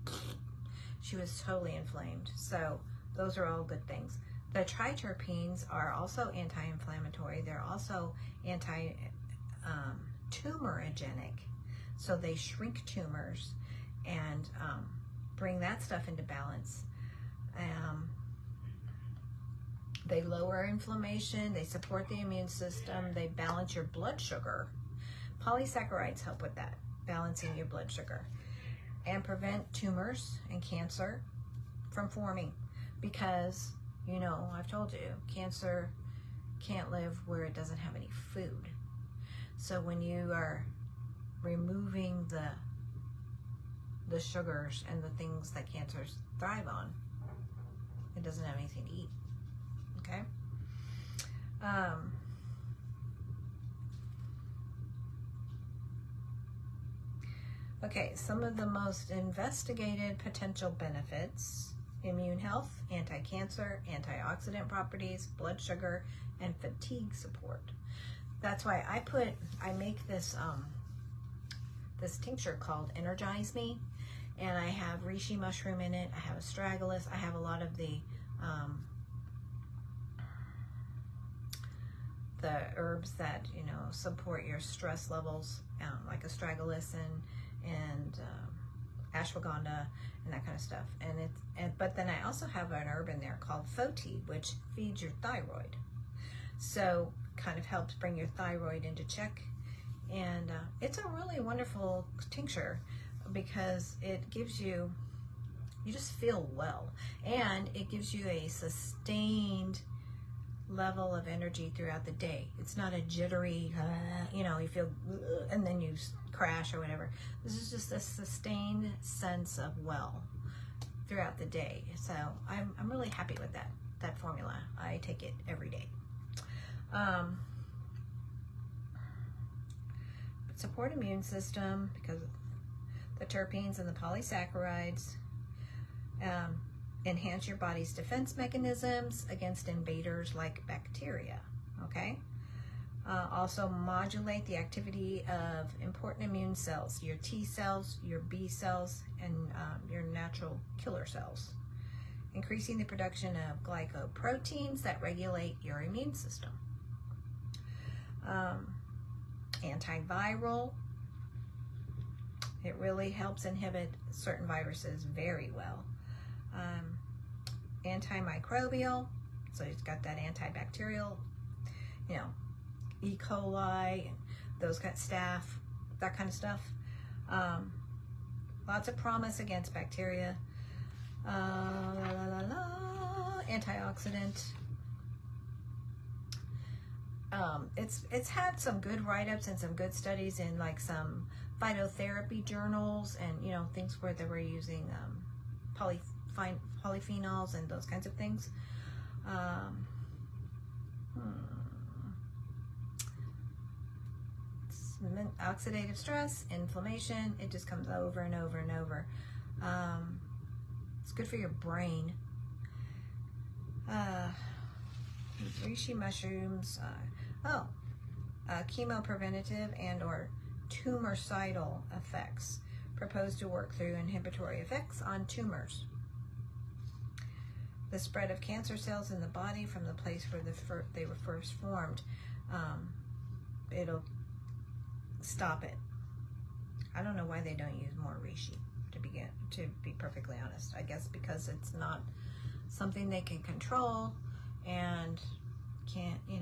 she was totally inflamed. So those are all good things. The triterpenes are also anti-inflammatory. They're also anti-tumorigenic. So they shrink tumors and bring that stuff into balance. They lower inflammation. They support the immune system. They balance your blood sugar. Polysaccharides help with that, balancing your blood sugar, and prevent tumors and cancer from forming, because I've told you, cancer can't live where it doesn't have any food. So when you are removing the sugars and the things that cancers thrive on, it doesn't have anything to eat. Okay? Okay, some of the most investigated potential benefits immune health, anti-cancer, antioxidant properties, blood sugar, and fatigue support. That's why I make this this tincture called Energize Me, and I have reishi mushroom in it. I have astragalus. I have a lot of the herbs that support your stress levels, like astragalus and ashwagandha and that kind of stuff. But then I also have an herb in there called Foti, which feeds your thyroid. So kind of helps bring your thyroid into check. And it's a really wonderful tincture because it gives you just feel well. And it gives you a sustained level of energy throughout the day. It's not a jittery, you feel, and then you crash or whatever. This is just a sustained sense of well throughout the day. So I'm really happy with that formula. I take it every day. Support immune system because the terpenes and the polysaccharides enhance your body's defense mechanisms against invaders like bacteria, okay? Also modulate the activity of important immune cells, your T cells, your B cells, and your natural killer cells, increasing the production of glycoproteins that regulate your immune system. Antiviral, it really helps inhibit certain viruses very well. Antimicrobial, so it's got that antibacterial, E. coli, and those kind of staph, that kind of stuff. Lots of promise against bacteria. Antioxidant. It's had some good write-ups and some good studies in like some phytotherapy journals and things where they were using polyphenols and those kinds of things. Oxidative stress, inflammation, it just comes over and over and over. It's good for your brain. Reishi mushrooms, chemopreventative and or tumoricidal effects, proposed to work through inhibitory effects on tumors. The spread of cancer cells in the body from the place where they were first formed, it'll stop it. I don't know why they don't use more reishi, to be perfectly honest. I guess because it's not something they can control and can't, you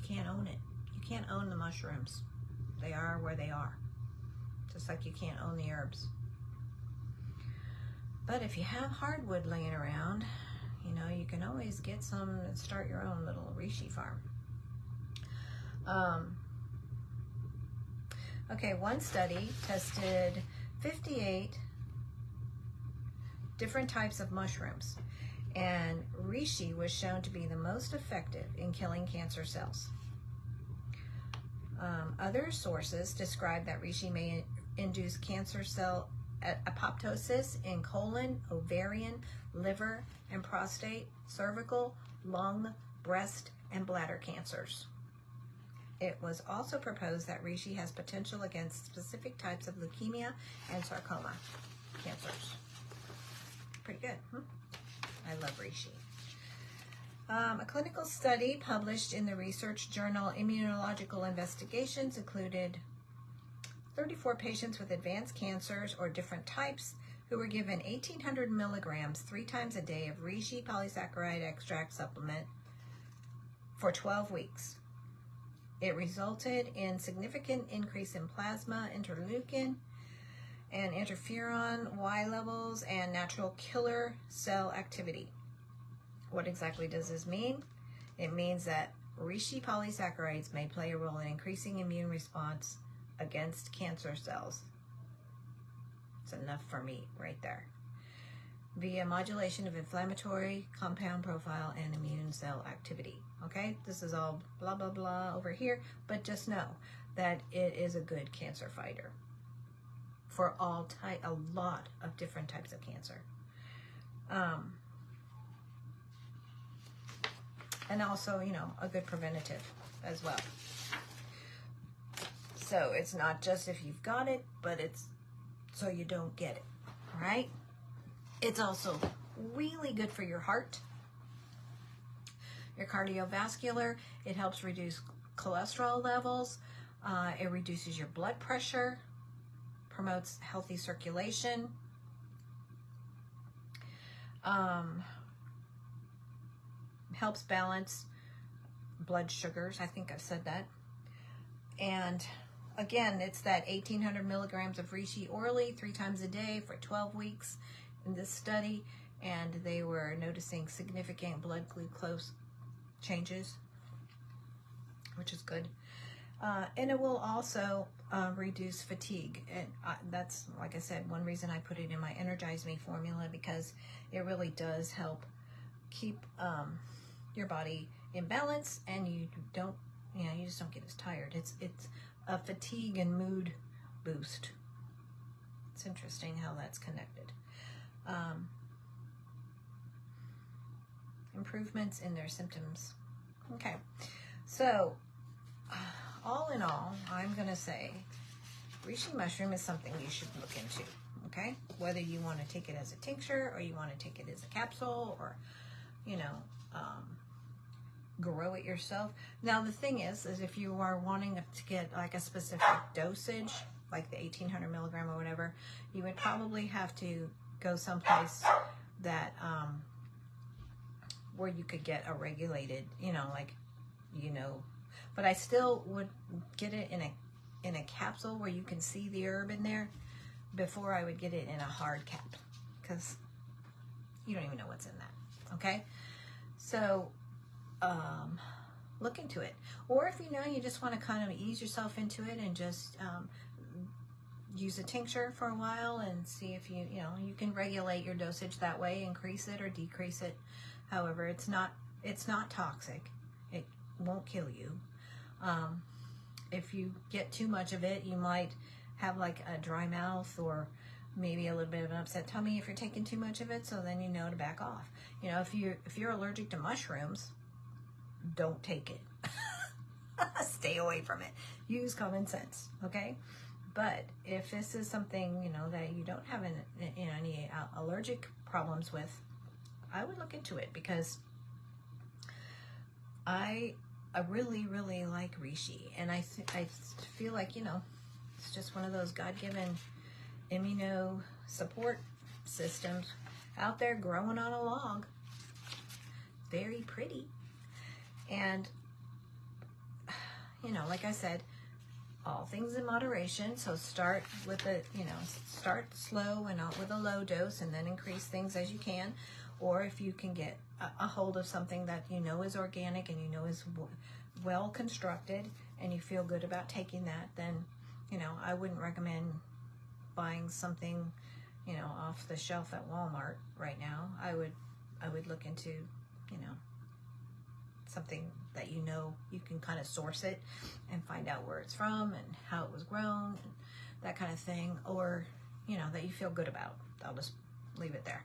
can't own it. You can't own the mushrooms. They are where they are. Just like you can't own the herbs. But if you have hardwood laying around, you can always get some and start your own little reishi farm. Okay, one study tested 58 different types of mushrooms, and reishi was shown to be the most effective in killing cancer cells. Other sources describe that reishi may induce cancer cell apoptosis in colon, ovarian, liver, and prostate, cervical, lung, breast, and bladder cancers. It was also proposed that reishi has potential against specific types of leukemia and sarcoma cancers. Pretty good, huh? I love reishi. A clinical study published in the research journal Immunological Investigations included 34 patients with advanced cancers or different types who were given 1,800 milligrams 3 times a day of reishi polysaccharide extract supplement for 12 weeks. It resulted in significant increase in plasma, interleukin, and interferon Y levels and natural killer cell activity. What exactly does this mean? It means that reishi polysaccharides may play a role in increasing immune response against cancer cells. It's enough for me right there. Via modulation of inflammatory compound profile and immune cell activity. Okay, this is all blah, blah, blah over here, but just know that it is a good cancer fighter for a lot of different types of cancer. And also, you know, a good preventative as well. So it's not just if you've got it, but it's so you don't get it, all right? It's also really good for your heart, your cardiovascular. It helps reduce cholesterol levels. It reduces your blood pressure, promotes healthy circulation. Helps balance blood sugars. I think I've said that. And again, it's that 1,800 milligrams of reishi orally 3 times a day for 12 weeks in this study. And they were noticing significant blood glucose changes, which is good. And it will also reduce fatigue. And that's, like I said, one reason I put it in my Energize Me formula, because it really does help keep your body in balance, and you don't, you know, you just don't get as tired. It's a fatigue and mood boost. It's interesting how that's connected. Improvements in their symptoms. Okay, so all in all, I'm gonna say reishi mushroom is something you should look into. Okay, whether you want to take it as a tincture or you want to take it as a capsule, or you know, grow it yourself. Now the thing is if you are wanting to get like a specific dosage, like the 1,800 milligram or whatever, you would probably have to go someplace that where you could get a regulated, you know, like, you know, but I still would get it in a capsule where you can see the herb in there before I would get it in a hard cap, because you don't even know what's in that. Okay, so look into it. Or if you know you just want to kind of ease yourself into it and just use a tincture for a while and see if you know, you can regulate your dosage that way, increase it or decrease it. However, it's not toxic. It won't kill you. If you get too much of it, you might have like a dry mouth or maybe a little bit of an upset tummy if you're taking too much of it. So then you know to back off. You know, if you're allergic to mushrooms, don't take it. Stay away from it. Use common sense, okay? But if this is something, you know, that you don't have any allergic problems with, I would look into it, because I really, really like reishi, and I feel like, you know, it's just one of those God-given immuno support systems out there growing on a log. Very pretty. And, you know, like I said, all things in moderation. So start with start slow and out with a low dose, and then increase things as you can. Or if you can get a hold of something that you know is organic and you know is well constructed and you feel good about taking that, then, you know, I wouldn't recommend buying something, you know, off the shelf at Walmart right now. I would look into, you know, something that you know you can kind of source it and find out where it's from and how it was grown and that kind of thing, or, you know, that you feel good about. I'll just leave it there.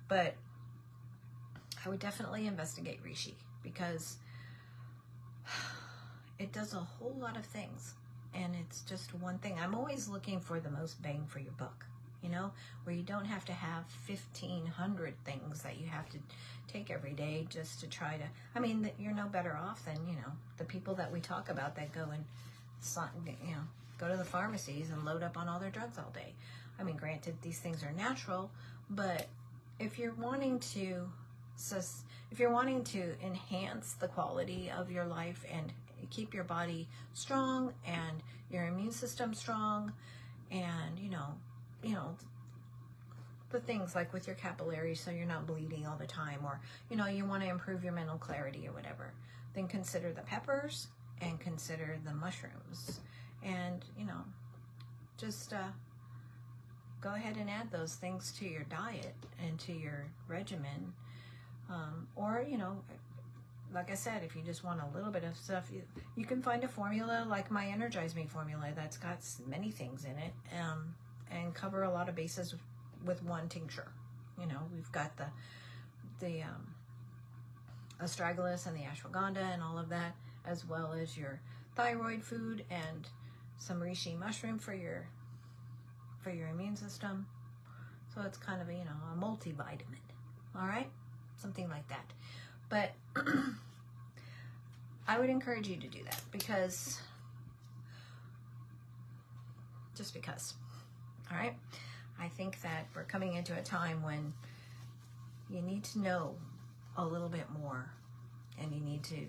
But I would definitely investigate reishi, because it does a whole lot of things, and it's just one thing. I'm always looking for the most bang for your buck, you know, where you don't have to have 1,500 things that you have to take every day just to try to, I mean, you're no better off than, you know, the people that we talk about that go and, you know, go to the pharmacies and load up on all their drugs all day. I mean, granted, these things are natural, but if you're wanting to enhance the quality of your life and keep your body strong and your immune system strong, and you know the things like with your capillaries, so you're not bleeding all the time, or you know, you want to improve your mental clarity or whatever, then consider the peppers and consider the mushrooms, and you know, just go ahead and add those things to your diet and to your regimen. Or, you know, like I said, if you just want a little bit of stuff, you can find a formula like my Energize Me formula that's got many things in it, and cover a lot of bases with one tincture. You know, we've got the astragalus and the ashwagandha and all of that, as well as your thyroid food and some reishi mushroom for your immune system. So it's kind of a, you know, a multivitamin. All right, something like that. But I would encourage you to do that because, just because. All right, I think that we're coming into a time when you need to know a little bit more, and you need to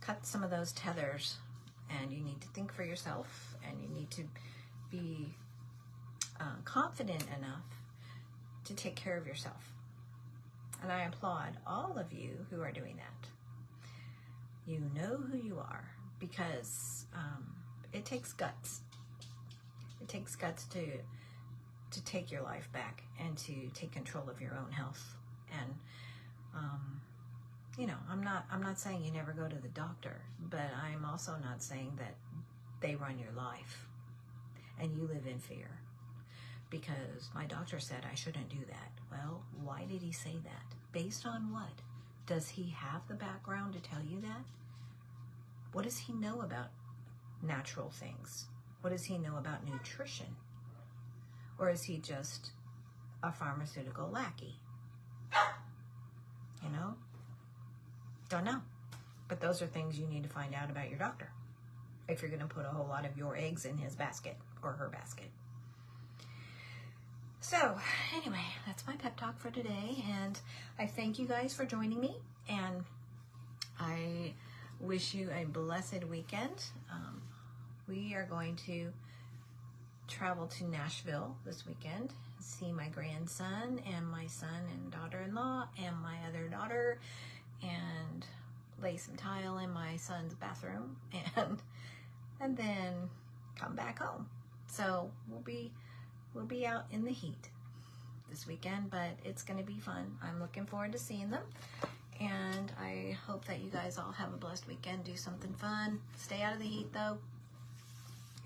cut some of those tethers, and you need to think for yourself, and you need to be confident enough to take care of yourself. And I applaud all of you who are doing that. You know who you are, because it takes guts. It takes guts to take your life back and to take control of your own health. And you know, I'm not saying you never go to the doctor, but I'm also not saying that they run your life and you live in fear. Because my doctor said I shouldn't do that. Well, why did he say that? Based on what? Does he have the background to tell you that? What does he know about natural things? What does he know about nutrition? Or is he just a pharmaceutical lackey? You know? Don't know. But those are things you need to find out about your doctor if you're going to put a whole lot of your eggs in his basket or her basket. So, anyway, that's my pep talk for today, and I thank you guys for joining me, and I wish you a blessed weekend. We are going to travel to Nashville this weekend, see my grandson and my son and daughter-in-law and my other daughter, and lay some tile in my son's bathroom, and then come back home. So we'll be out in the heat this weekend, but it's going to be fun. I'm looking forward to seeing them, and I hope that you guys all have a blessed weekend. Do something fun. Stay out of the heat, though,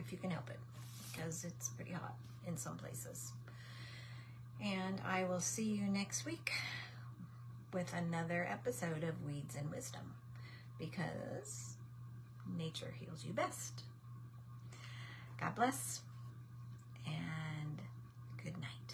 if you can help it, because it's pretty hot in some places. And I will see you next week with another episode of Weeds and Wisdom, because nature heals you best. God bless, and good night.